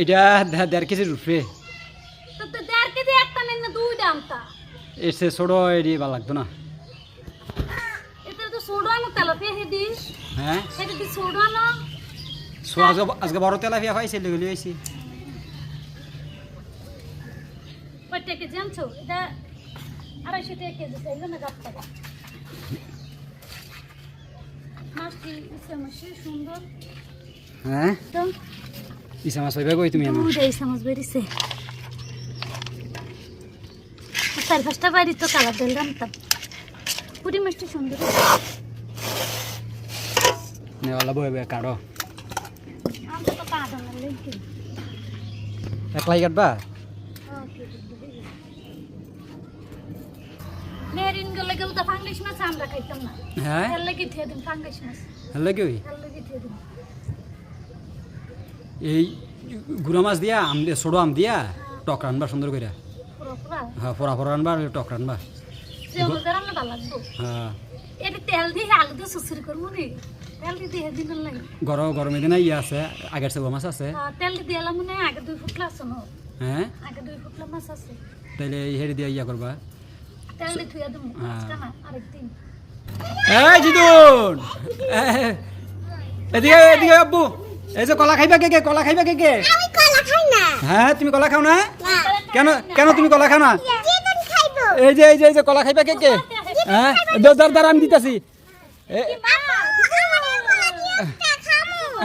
এটা 1.5 কেজির উপরে। তো 1.5 কেজি একটা নেন না দুইটা আমতা। এসে ছোট এডি ভালো লাগতো না। এটা তো সোডানো তেলাপিয়া হেডি। হ্যাঁ এটা তো সোডানো। আজকে বড় তেলাপিয়া পাইছে লেগে লইছি। কয়টা কেজি আনছো? এটা 250 টাকা কেজি চাইলো না 4 টাকা। মাছটি ইসে সুন্দর। হ্যাঁ তো ইসা মাছ পাইবা কই তুমি আমার? এই চামচ বেরিয়েছে। 4-5টা বাড়ি তো কালার দিলাম তো। পুরি মাছটি সুন্দর। নেওয়ালা বইবে কাড়ো। আমরা তো কাঁদা না লেগে। একলাই কাটবা? মেরিন গলে গেল তো ফাঙ্গাস মাছ আমরা খাইতাম না। হ্যাঁ এর লাগি থিয়ে দিন ফাঙ্গাস মাছ। হ্যালো কি এর লাগি থিয়ে দিন। এই গুড়া মাছ দিয়া আম দিয়া ছোট আম দিয়া টক রানবা সুন্দর কইরা। পুরো পুরো। হ্যাঁ ফোড়া ফোড়া রানবা আর টক রানবা। যে অনুযায়ী রান্না ভালো লাগবে। হ্যাঁ এটা তেল দিয়ে আলু দিয়ে সুসুরি করবো নি। তেল দিয়ে দিন লাগে। গরমে দিনে ইয়ে আছে আগের চেয়ে মাছ আছে। তেল দিয়ে এলাম মনে আগে 2 ফুটলা আছে না। হ্যাঁ আগে 2 ফুটলা মাছ আছে। তাইলে হেরি দিয়া ইয়া করবা। তেল দিয়ে থুয়া দেবো আজকে না আরেকদিন। এই জিদুন এদিকে আব্বু এই যে কলা খাইবা কে কলা খাইবা কে? আমি কলা খাই না। হ্যাঁ তুমি কলা খাও না? না। কেন তুমি কলা খাও না? জিদুন খাইবো। এই যে কলা খাইবা কে? হ্যাঁ দাঁড় আমি দিতাছি।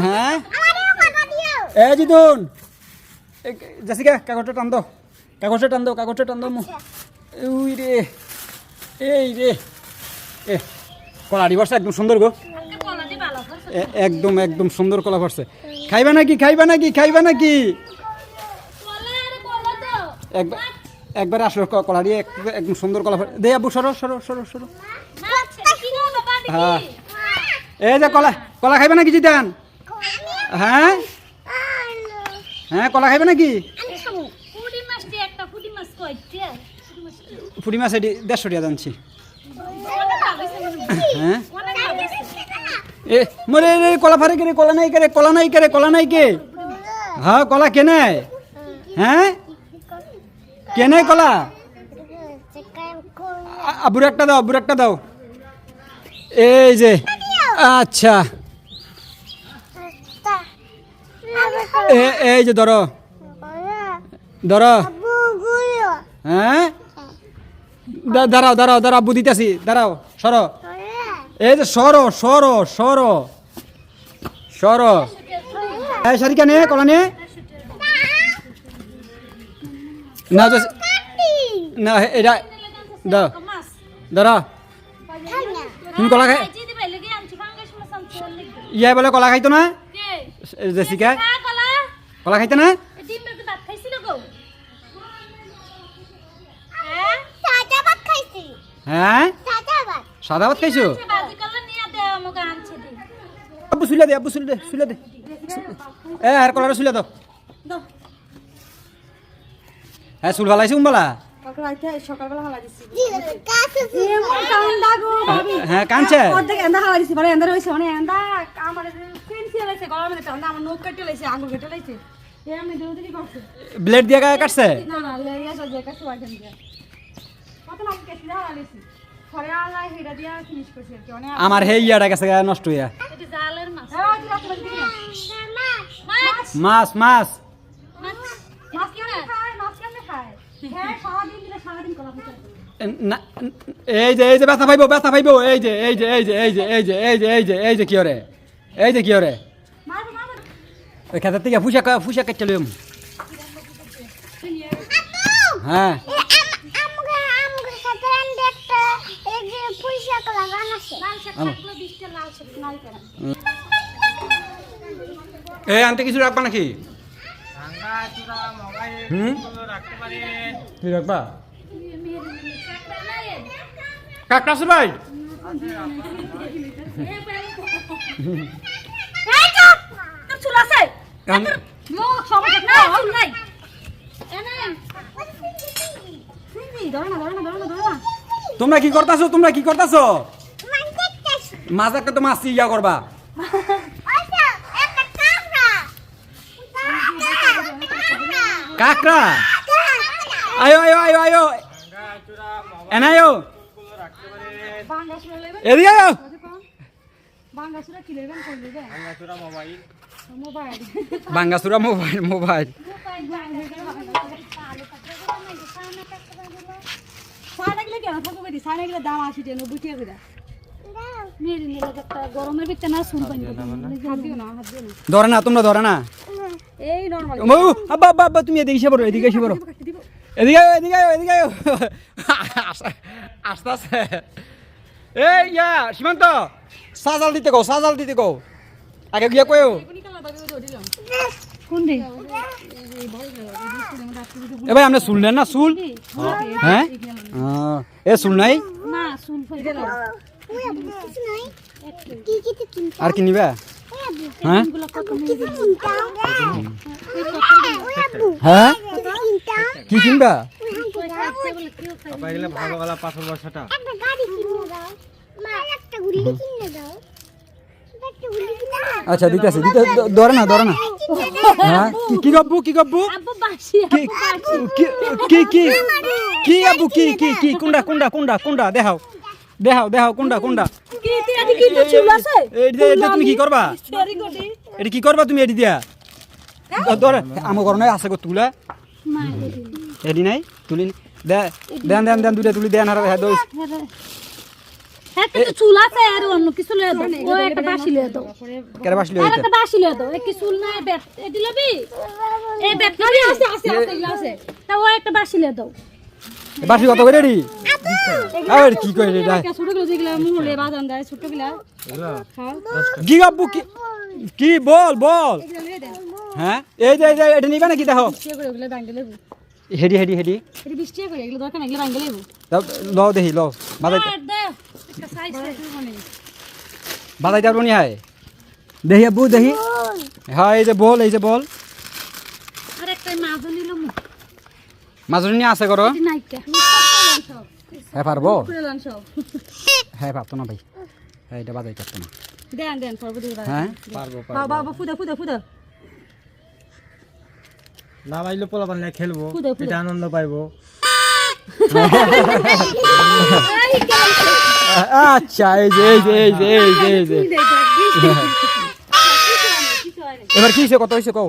হ্যাঁ এই জিদুন জাসিকা কাগজটা টান দাও উই রে এই রে এ কলাড়ি বর্ষা একদম সুন্দর গো। একদম সুন্দর কলা পড়ছে। খাইবা নাকি? একবার আসলো কলা দিয়ে একদম সুন্দর কলা দে আব্বু সরো। হ্যাঁ এই যে কলা খাইবা নাকি জিদান? হ্যাঁ কলা খাইবা নাকি? ফুটি মাছ এটি 150 টাকা জানছি। হ্যাঁ এ মরে কলা ফারে কে কলা নাই কে? হ্যাঁ কলা কেনে? হ্যাঁ কেনে কলা? আবুর একটা দাও। এই যে আচ্ছা এই যে ধরো। হ্যাঁ দাঁড়াও আব্বু দিতেছি দাঁড়াও সরো। এই যে সরো এই সারিকা নে কলা নে না এটা দাঁড়া তুমি কলা খাই ইয়া বলে কলা খাইতো না জেসিকা? কলা খাইতো না? হ্যাঁ সাদা ভাত খাইছো? আব্বু শুলে দে আর কলাটা শুলে দাও। হ্যাঁ চুল ভালাইছি উমবালা? হ্যাঁ কাঁদছে? ব্লেড দিয়ে কাটছে? আমার হে ইয়াটা গেছে নষ্ট হইয়া। মাছ এই যে ব্যথা পাইবো এই যে কি ওরে ওই খেতের থেকে ফুসা কেটে লিম। হ্যাঁ এই আনতে কিছু রাখবা নাকি? কি রাখবা? কাকটা আছে ভাই? তোমরা কি করতাছো? মাছ একটা তো মাছ ইয়া করবা। কাকড়া আয়ো আয়ো আয়ো আয়ো এনায়ো এদিকে আয়ো বাঙ্গাসুরা কি লেবেন করলি রে মোবাইল বাঙ্গাসুরা মোবাইল মোবাইল সাড়ে কেন থাকো বেরি সাড়ে গেলে দাম 80 টাকা 90 টাকা করে মেরি নিলে একটা গরমের ভিতরে না শুন পানি হাত দিও না ধরে না তোমরা ধরে না এই নরমাল আব্বা আব্বা আব্বা তুমি এদিকে এসে পড়ো এদিকে এসে পড়ো এদিকে আয়ো, এদিকে আয়ো, এদিকে আয়ো। আস্তে আস্তে এই ইয়া সীমান্ত সাজাল দিতে কও সাজাল দিতে কও আগে গিয়া কয়ো কোন রে এ ভাই আমরা চুল নেন না চুল হ্যাঁ এ চুল নাই না শুন ফেল গেল আর কি নিবা হ্যাঁ হ্যাঁ কি কিনবা ভালো ভালো পাথর বসাটা আচ্ছা দিতেছে দিতে ধরে না হ্যাঁ কি গব্বু কি গব্বু আব্বু বাসি কি কি কি কি আব্বু কি কি কি কোনডা কোনডা কোনডা কোনডা দেখাও দেখাও দেখাও কোনডা কোনডা কি তুই আদি কি তো চুল আছে এটা তুমি কি করবা সরি গডি এটা কি করবা তুমি এডি দিয়া ধরে আমার ঘর নাই আছে গো তুলা মা এডি নাই তুলি দেন দেন দেন দুটা তুলি দেন আর হ্যাঁ দই হ্যাঁ তো চুল আছে আর অন্য কিছু লয়ে দাও ও একটা বাসি লয়ে দাও কেরে বাসলি আর হইতা একটা বাসি লয়ে দাও এক কি চুল না বেত এ দিলবি এই বেত খালি আছে আছে এগুলো আছে তা ও একটা বাসি লয়ে দাও বাসি কত করে রেডি আর কি কই রে ছোট গুলো যেগুলো মুহলে বাজান দেয় ছোট গুলা খাও কি গব্বু কি বল বল এগুলো লয়ে দাও হ্যাঁ এই যে এটা নিবা নাকি দেখো সে করে ওগুলো ভাঙে লেবু হেডি হেডি হেডি এটি 20 টাকা করে এগুলো দরকার না এগুলো ভাঙে লেবু লও দেখি লও বাজাই আর দাও একটা সাইজ মানে বাজাই যাবো নি হায় দেখি আব্বু দেখি হ্যাঁ এই যে বল আর একটা মাছ নিলাম মাজুরি নিয়ে আছে করো এটি নাইকা হ্যাঁ পারবো পুরো লাঞ্চ হ্যাঁ পারতো না ভাই হ্যাঁ এটা বাজাই পারতো না দেন দেন সর্ব দিও হ্যাঁ পারবো বাবা ফুদা না বাইলে পোলা বানলে খেলবো ফুদে, ফুদে। এটা আনন্দ পাইবো আচ্ছা এই যে এবার কি হয়েছে কত হয়েছে কও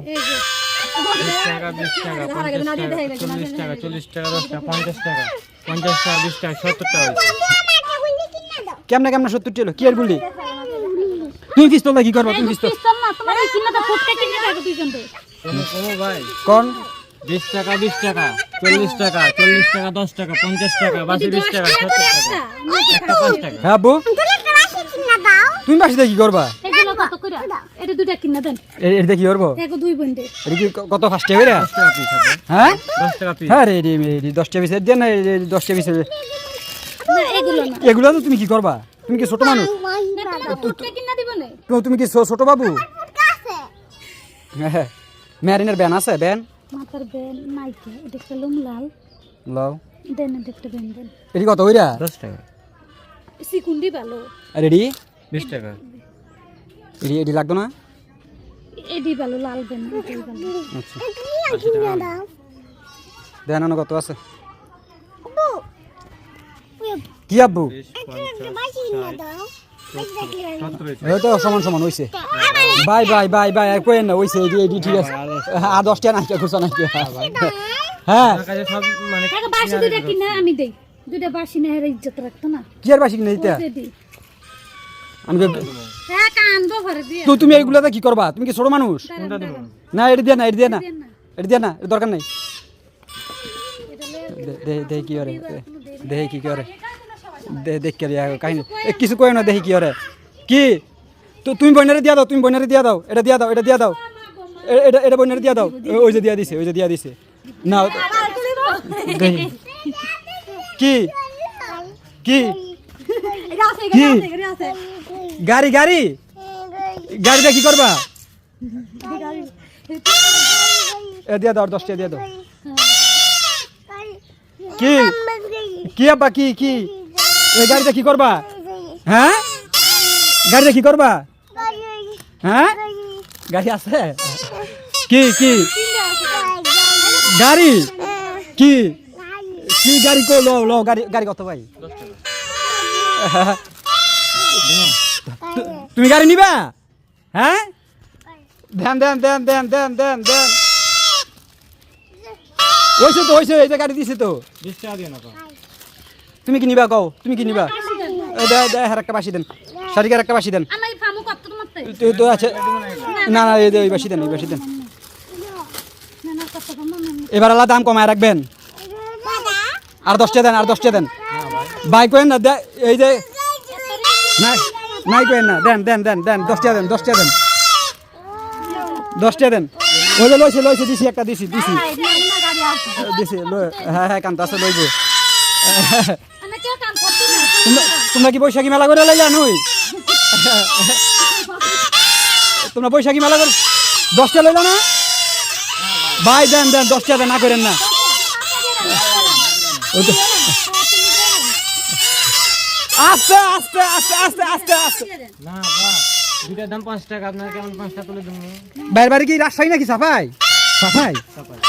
20 টাকা 20 টাকা 50 টাকা 40 টাকা 40 টাকা 10 টাকা 50 টাকা 50 টাকা 20 টাকা 70 টাকা কেমনে কেমনে 70 টিলো কি আর বললি তুমি পিস্তল কি করবা তুমি পিস্তল পিস্তল না তোমার এই কিনা তো ফুটতে কিনে রাখো দুইজন তো ও ভাই কোন 20 টাকা 20 টাকা 40 টাকা 40 টাকা 10 টাকা 50 টাকা 20 টাকা 70 টাকা একটা 5 টাকা হ্যাঁ আব্বু তুমি বাসিতে কি করবা এগুলো কত করে এটা দুইটা কিনা দেন এটা কি করবো দেখো দুই বোন দে এটা কি কত ফার্স্টে হইরা 10 টাকা পিস হবে হ্যাঁ 10 টাকা পিস হ্যাঁ রে 10টা পিস দেন না 10টা পিস না এগুলো না এগুলো তো তুমি কি করবা তুমি কি ছোট মানুষ না ফুটতে কিনা দিব না তুমি কি ছোট বাবু হ্যাঁ ম্যারিনের ব্যান আছে ব্যান মাথার বেন নাইকে এটা কলম লাল লও দেন একটা বেন দেন এটি কত হইরা 10 টাকা সিকুন্ডি ভালো রেডি 20 টাকা এটি লাগতো না এডি ভালো লাল বেন এটাই ভালো আচ্ছা দেন কত আছে কি আব্বু 70 এই তো সমান সমান হইছে বাই বাই বাই বাই আর কইেন না হইছে এডি ঠিক আছে আ 10টা নাই করছ না হ্যাঁ কাছে সব মানে টাকা বাসি দুইটা কিনা আমি দেই দুইটা বাসি না এর ইজ্জত রাখতো না কি আর বাসি কিনে দিতে দেই আমি হ্যাঁ কানবো ঘরে দিয়ে তো তুমি এইগুলাতে কি করবা তুমি কি ছোট মানুষ কোনটা দেব না এটি দিয়ে না এটি দিয়ে না দেন না এটি দিয়ে না এর দরকার নাই এটা লে দেহি কি করে দেহি কি করে দেখ কে কাহিনী কিছু কয় না দেহি কি করে কি তো তুমি বইনারে দিয়া দাও তুমি বইনারে দিয়া দাও এটা দিয়া দাও এটা দিয়া দাও এটা বইনারে দিয়া দাও ওই যে দিয়া দিছে না দেহি কি কি এটা আছে কি? এটা আছে গাড়ি গাড়িটা কি করবা এ দিয়া দাও 10টা দিয়া দাও কি কি আব্বা কি এই গাড়িটা কি করবা হ্যাঁ গাড়িটা কি করবা হ্যাঁ গাড়ি আছে কি গাড়ি কি কি গাড়ি কো লো লো গাড়ি গাড়ি কত ভাই 10 টাকা তুমি গাড়ি নিবা হ্যাঁ দেন দেন দেন দেন দেন দেন দেন ওইছে এই যে গাড়ি দিছে তো 20 টাকা দিও না তো তুমি কি নিবা কও তুমি কি নিবা এই দে দে হার একটা বাসি দেন শাড়িকার একটা বাসি দেন আমার ফামু কত তোমারতে তো তো আছে না না এই দে ওই বাসি দেন ওই বাসি দেন না না কত কম না এবার আলাদা দাম কমায় রাখবেন আর 10 টাকা দেন আর 10 টাকা দেন ভাই কইেন না এই যে নাই নাই কইেন না দেন দেন দেন দেন 10 টাকা দেন 10 টাকা দেন 10 টাকা দেন ওই যে লইছে দিছি একটা দিছি না গাড়ি আসছে দিছি হ্যাঁ হ্যাঁ কান্ত আছে লইব আমি কেউ কাম করতে না তোমরা কি বৈশাখী মেলা করে লাইলা নই তোমরা বৈশাখী মেলা করে 10 টাকা লইলা না ভাই দেন দেন 10 টাকা না করেন না ওই তো আস্তে আস্তে আস্তে আস্তে আস্তে আস্তে না বা দুইটার দাম 5 টাকা আপনার কেমন 5 টাকা তুলে দেবো বাইরে বাড়ি কি রাজশাহী নাকি সাফাই সাফাই সাপাই